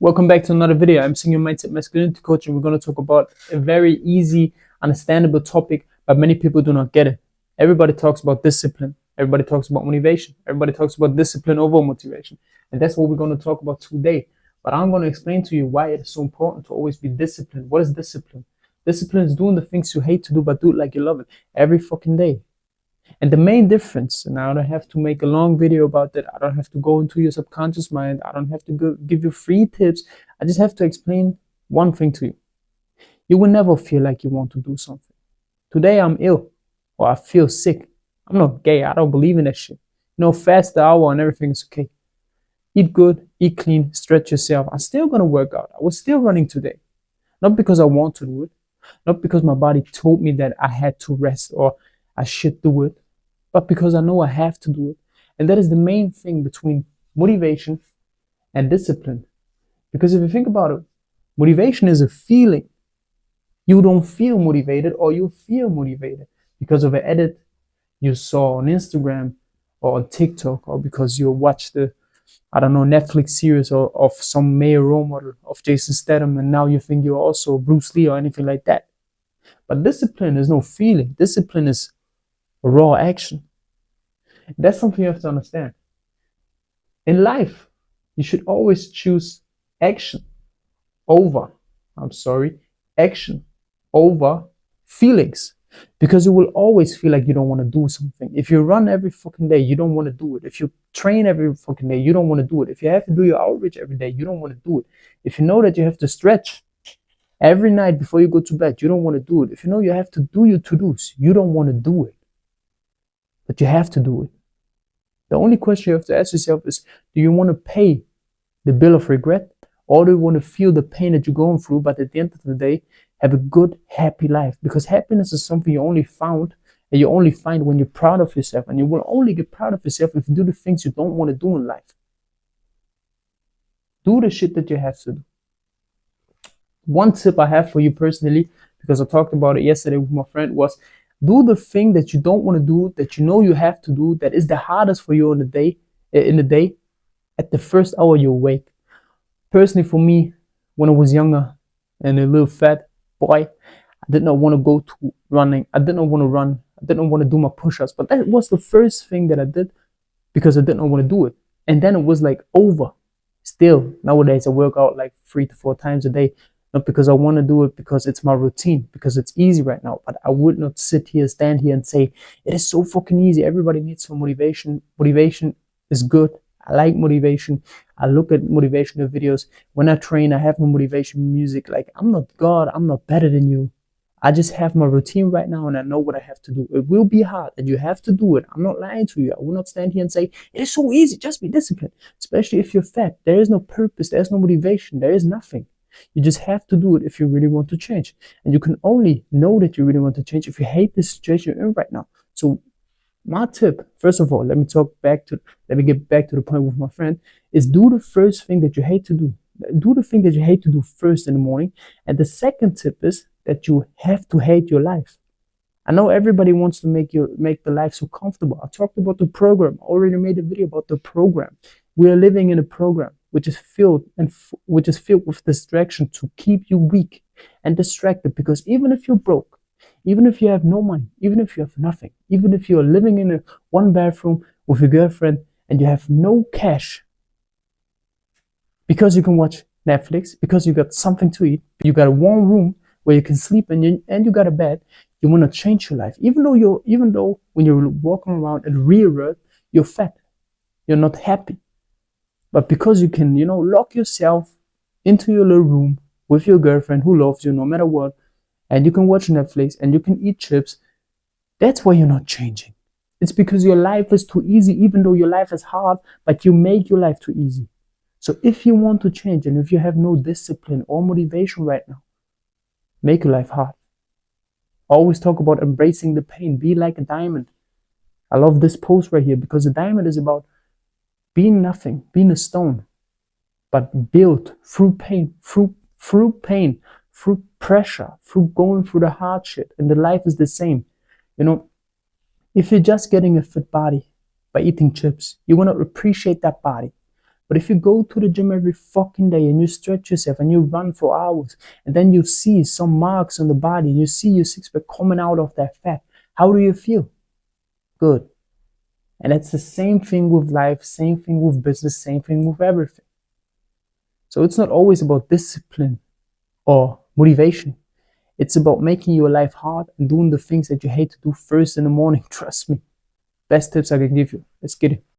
Welcome back to another video. I'm Senior Mindset Masculinity Coach, and we're going to talk about a very easy, understandable topic, but many people do not get it. Everybody talks about discipline. Everybody talks about motivation. Everybody talks about discipline over motivation. And that's what we're going to talk about today. But I'm going to explain to you why it's so important to always be disciplined. What is discipline? Discipline is doing the things you hate to do, but do it like you love it every fucking day. And the main difference, and I don't have to make a long video about that. I don't have to go into your subconscious mind. I don't have to give you free tips. I just have to explain one thing to you. You will never feel like you want to do something. Today I'm ill or I feel sick. I'm not gay. I don't believe in that shit. Fast the hour and everything is okay. Eat good, eat clean, stretch yourself. I'm still going to work out. I was still running today. Not because I want to do it. Not because my body told me that I had to rest or I should do it, but because I know I have to do it. And that is the main thing between motivation and discipline. Because if you think about it, motivation is a feeling. You don't feel motivated, or you feel motivated because of an edit you saw on Instagram or on TikTok, or because you watched the, Netflix series of some male role model of Jason Statham, and now you think you're also Bruce Lee or anything like that. But discipline is no feeling. Discipline is raw action. That's something you have to understand. In life, you should always choose action over feelings, because you will always feel like you don't want to do something. If you run every fucking day, you don't want to do it. If you train every fucking day, you don't want to do it. If you have to do your outreach every day, you don't want to do it. If you know that you have to stretch every night before you go to bed, you don't want to do it. If you know you have to do your to-dos, you don't want to do it. But you have to do it. The only question you have to ask yourself is, do you want to pay the bill of regret, or do you want to feel the pain that you're going through, but at the end of the day, have a good, happy life? Because happiness is something you only find when you're proud of yourself. And you will only get proud of yourself if you do the things you don't want to do in life. Do the shit that you have to do. One tip I have for you personally, because I talked about it yesterday with my friend, was do the thing that you don't want to do, that you know you have to do, that is the hardest for you in the day, at the first hour you awake. Personally, for me, when I was younger and a little fat boy, I did not want to go to running. I did not want to run. I didn't want to do my push-ups. But that was the first thing that I did, because I didn't want to do it. And then it was like over. Still, nowadays I work out like 3 to 4 times a day. Not because I want to do it, because it's my routine, because it's easy right now. But I would not stand here and say, it is so fucking easy. Everybody needs some motivation. Motivation is good. I like motivation. I look at motivational videos. When I train, I have my motivation music. Like, I'm not God. I'm not better than you. I just have my routine right now, and I know what I have to do. It will be hard, and you have to do it. I'm not lying to you. I will not stand here and say, it is so easy. Just be disciplined. Especially if you're fat. There is no purpose. There's no motivation. There is nothing. You just have to do it if you really want to change. And you can only know that you really want to change if you hate the situation you're in right now. So my tip, first of all, let me get back to the point with my friend, is do the first thing that you hate to do. Do the thing that you hate to do first in the morning. And the second tip is that you have to hate your life. I know everybody wants to make the life so comfortable. I talked about the program. I already made a video about the program. We are living in a program which is filled with distraction to keep you weak and distracted. Because even if you're broke, even if you have no money, even if you have nothing, even if you're living in a one bathroom with your girlfriend and you have no cash, because you can watch Netflix, because you got something to eat, you got a warm room where you can sleep, and you got a bed, you want to change your life. Even though when you're walking around in real world, you're fat, you're not happy. But because you can, lock yourself into your little room with your girlfriend who loves you no matter what, and you can watch Netflix and you can eat chips, that's why you're not changing. It's because your life is too easy, even though your life is hard, but you make your life too easy. So if you want to change, and if you have no discipline or motivation right now, make your life hard. Always talk about embracing the pain. Be like a diamond. I love this post right here, because a diamond is about being nothing, being a stone, but built through pain, through pressure, through going through the hardship. And the life is the same. If you're just getting a fit body by eating chips, you want to appreciate that body. But if you go to the gym every fucking day and you stretch yourself and you run for hours, and then you see some marks on the body and you see your six pack coming out of that fat, how do you feel? Good. And that's the same thing with life, same thing with business, same thing with everything. So it's not always about discipline or motivation. It's about making your life hard and doing the things that you hate to do first in the morning. Trust me. Best tips I can give you. Let's get it.